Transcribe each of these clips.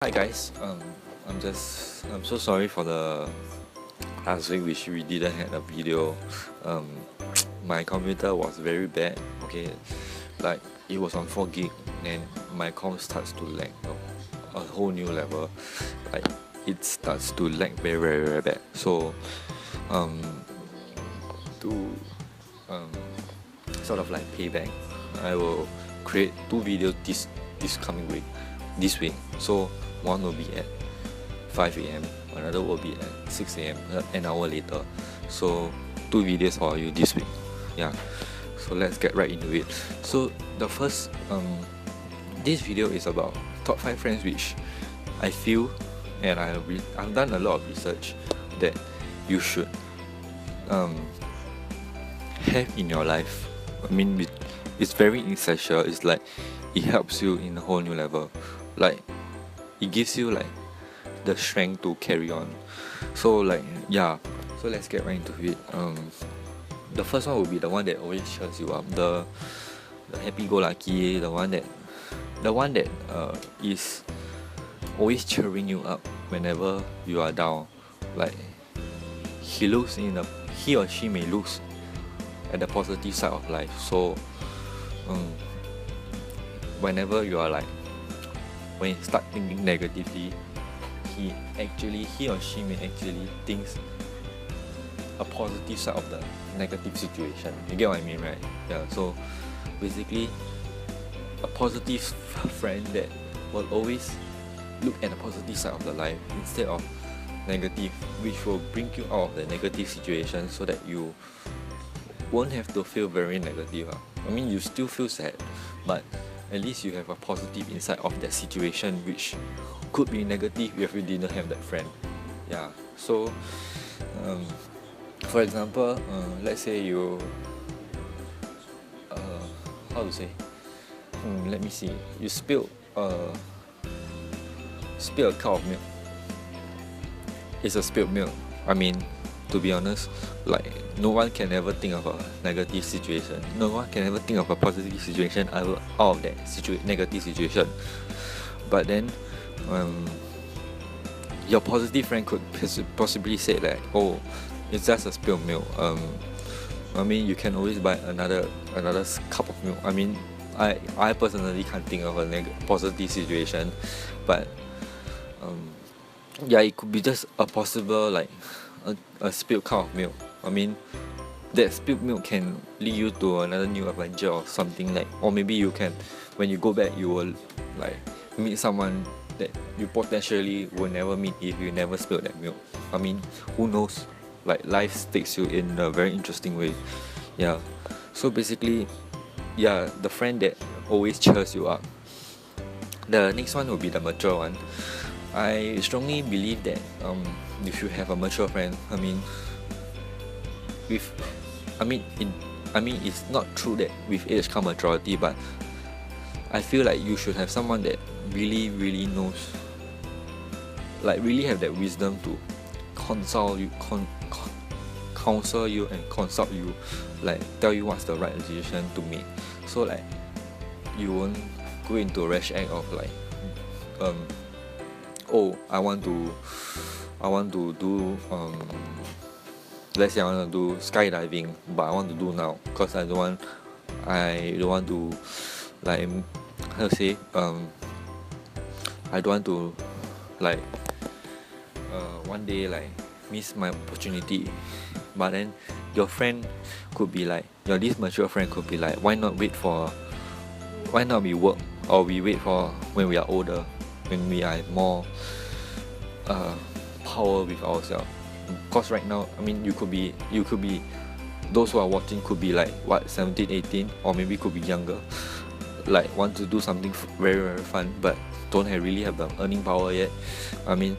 Hi guys, I'm so sorry for the last week which we didn't have a video. Um, my computer was very bad. Okay, like it was on 4 gig and my com starts to lag a whole new level. Like it starts to lag very bad. So um, to um, sort of like payback, I will create 2 videos this coming week, this week. So one will be at 5 a.m. another will be at 6 a.m. an hour later. So 2 videos for you this week. Yeah. So let's get right into it. So the first this video is about top 5 friends which I feel, and I've done a lot of research that you should have in your life. I mean, it's very essential. It's like it helps you in a whole new level. Like it gives you like the strength to carry on. So like yeah. So let's get right into it. The first one will be the one that always cheers you up. The happy-go-lucky, the one that is always cheering you up whenever you are down. Like he or she may lose at the positive side of life. So whenever you are like, when you start thinking negatively, he or she may actually thinks a positive side of the negative situation. You get what I mean, right? Yeah. So basically, a positive friend that will always look at the positive side of the life instead of negative, which will bring you out of the negative situation so that you won't have to feel very negative. I mean, you still feel sad, but at least you have a positive insight of that situation, which could be negative if you didn't have that friend. Yeah. So for example, let's say you how to say, let me see, you spill a cup of milk. It's a spilled milk. I mean, to be honest, like no one can ever think of a negative situation. No one can ever think of a positive situation out of that negative situation. But then, your positive friend could possibly say like, "Oh, it's just a spilled milk. I mean, you can always buy another cup of milk." I mean, I personally can't think of a positive situation, but yeah, it could be just a possible like a spilled cup of milk. I mean, that spilled milk can lead you to another new adventure or something, like, or maybe you can, when you go back, you will like meet someone that you potentially will never meet if you never spilled that milk. I mean, who knows? Like life takes you in a very interesting way. Yeah. So basically, yeah, the friend that always cheers you up. The next one will be the mature one. I strongly believe that you should have a mature friend. I mean, it's not true that with age come maturity, but I feel like you should have someone that really knows, like really have that wisdom to counsel you and consult you, like tell you what's the right decision to make. So like you won't go into a rash act of like oh, I want to do let's say I want to do skydiving, but I want to do now because I don't want to like, how to say, I don't want to like one day like miss my opportunity. But then your friend could be like, this mature friend could be like, why not we work, or we wait for when we are older, when we are more power with ourselves. Because right now, I mean, you could be those who are watching could be like what, 17, 18, or maybe could be younger, like want to do something very fun but don't really have the earning power yet. I mean,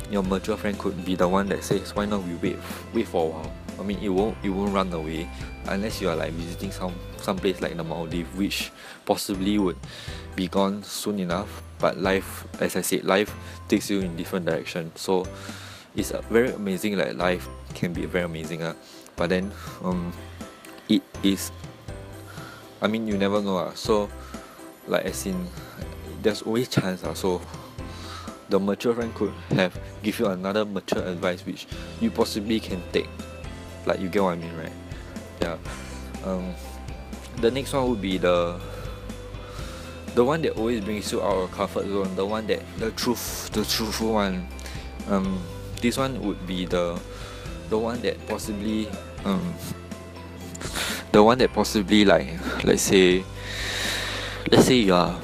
your mature friend could be the one that says, why not we wait for a while. I mean, it won't run away unless you are like visiting some place like the Maldives, which possibly would be gone soon enough. But life, as I said, life takes you in different directions. So it's very amazing. Like life can be very amazing. But then it is, I mean, you never know. So like, as in, there's always chance. So the mature friend could have give you another mature advice which you possibly can take. Like, you get what I mean, right? Yeah. The next one would be the one that always brings you out of comfort zone, the one that the truthful one. This one would be the one that possibly like, let's say you are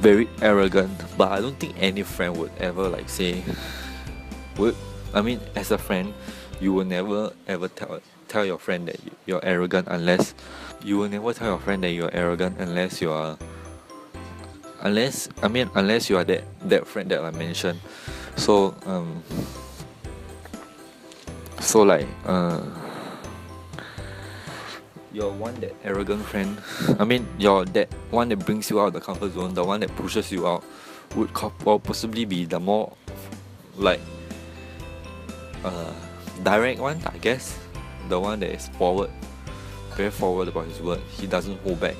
very arrogant, but I don't think any friend would ever like say as a friend, you will never ever tell your friend that you're arrogant unless you are that friend that I mentioned. So you're one that arrogant friend. You're that one that brings you out of the comfort zone, the one that pushes you out, would possibly be the more like direct one, I guess. The one that is very forward about his word. He doesn't hold back.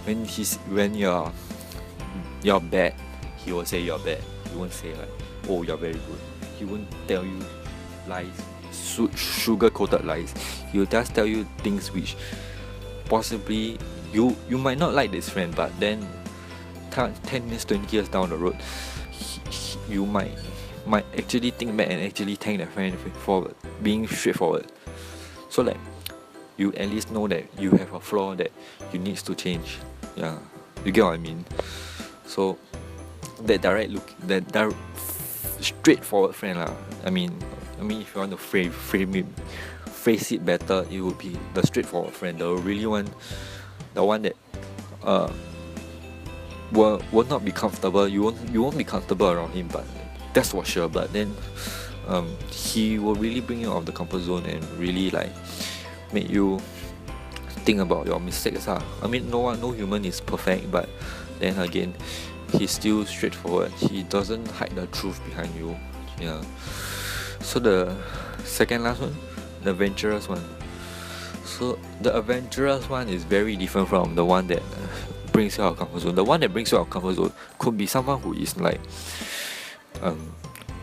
When you're bad, he will say you're bad. He won't say like, oh, you're very good. He won't tell you lies, sugar-coated lies. He will just tell you things which possibly you might not like this friend, but then 10 years, 20 years down the road, you might actually think back and actually thank that friend for being straightforward. So like, you at least know that you have a flaw that you needs to change. Yeah, you get what I mean? So that straightforward friend lah. I mean if you want to phrase it better, it would be the straightforward friend, the really one, the one that will not be comfortable. You won't be comfortable around him, but that's for sure. But then he will really bring you out of the comfort zone and really like make you think about your mistakes. No human is perfect, but then again, he's still straightforward. He doesn't hide the truth behind you. Yeah. So the second last one, the adventurous one. So the adventurous one is very different from the one that brings you out of comfort zone. The one that brings you out of comfort zone could be someone who is like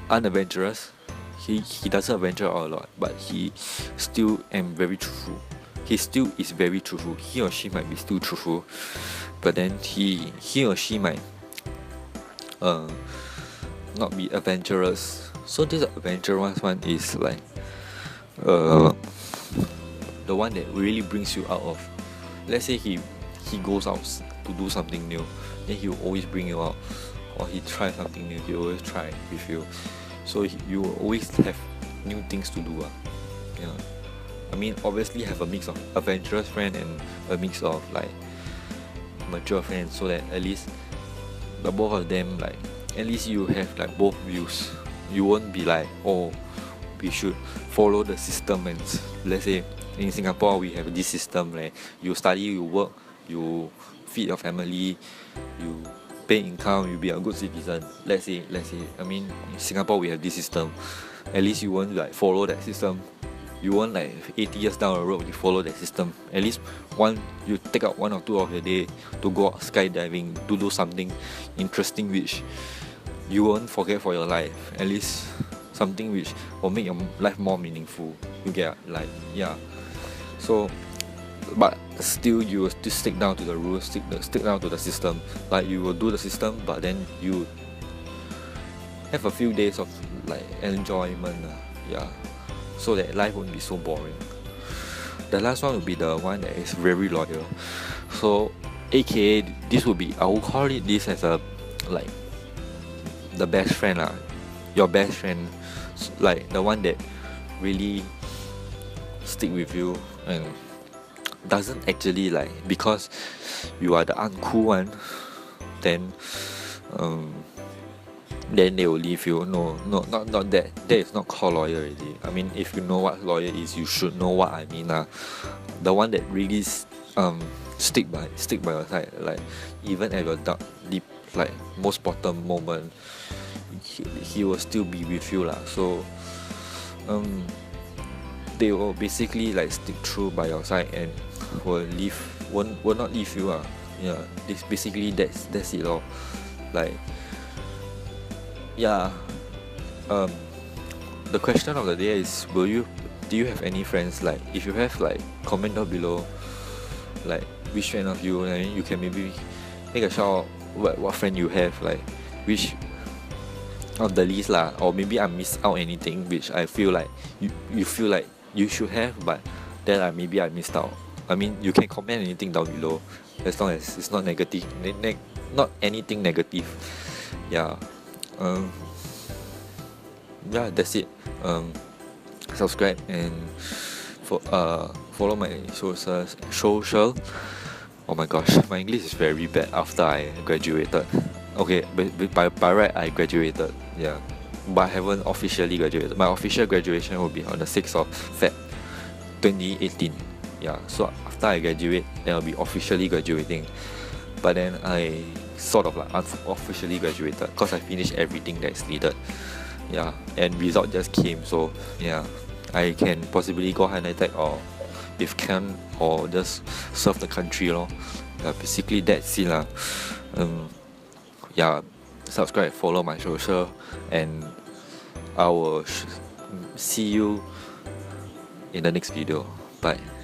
unadventurous. He doesn't adventure out a lot, but he still very truthful. He still is very truthful. He or she might be still truthful, but then he or she might not be adventurous. So this adventurous one is like the one that really brings you out of. Let's say he goes out to do something new, then he will always bring you out, or he tries something new, he will always try with you. So you will always have new things to do. Yeah. Obviously have a mix of adventurous friend and a mix of like mature friends, so that at least the both of them, like, at least you have like both views. You won't be like, oh, we should follow the system. And let's say in Singapore we have this system, like you study, you work, you feed your family, you pay income, you be a good citizen. Let's say in Singapore we have this system. At least you won't like follow that system. You won't like 80 years down the road you follow that system. At least you take out 1 or 2 of your day to go out skydiving, to do something interesting which you won't forget for your life. At least something which will make your life more meaningful. You get like, yeah. So but still you will still stick down to the rules, stick down to the system. Like, you will do the system, but then you have a few days of like enjoyment. Yeah, so that life won't be so boring. The last one will be the one that is very loyal. So aka this will be, I will call it this as a like the best friend lah. Your best friend, like the one that really stick with you and doesn't actually like, because you are the uncool one, then they will leave you. No, not that. That is not called loyal already. If you know what loyal is, you should know what I mean. The one that really stick by your side, like even at your deep, like most bottom moment, he will still be with you lah. So they will basically like stick through by your side and will not leave you. Yeah, this basically that's it all. Like, yeah, um, the question of the day is, do you have any friends? Like, if you have, like, comment down below, like, which friend of you, and you can maybe make a shout out what friend you have, like, which of the list lah, or maybe I miss out anything which I feel like you feel like you should have, but then maybe I missed out. I mean, you can comment anything down below as long as it's not negative, not anything negative. Yeah, um, yeah, that's it. Subscribe and follow my social. Oh my gosh, my English is very bad after I graduated. Okay, but by right I graduated, yeah, but I haven't officially graduated. My official graduation will be on the 6th of Feb 2018. Yeah, so after I graduate, then I'll be officially graduating. But then I sort of like unofficially graduated because I finished everything that's needed. Yeah, and result just came, so yeah, I can possibly go higher NITEC, or if can, or just serve the country lor. Yeah, basically that's it lah. Yeah, subscribe, follow my social, and I will see you in the next video. Bye.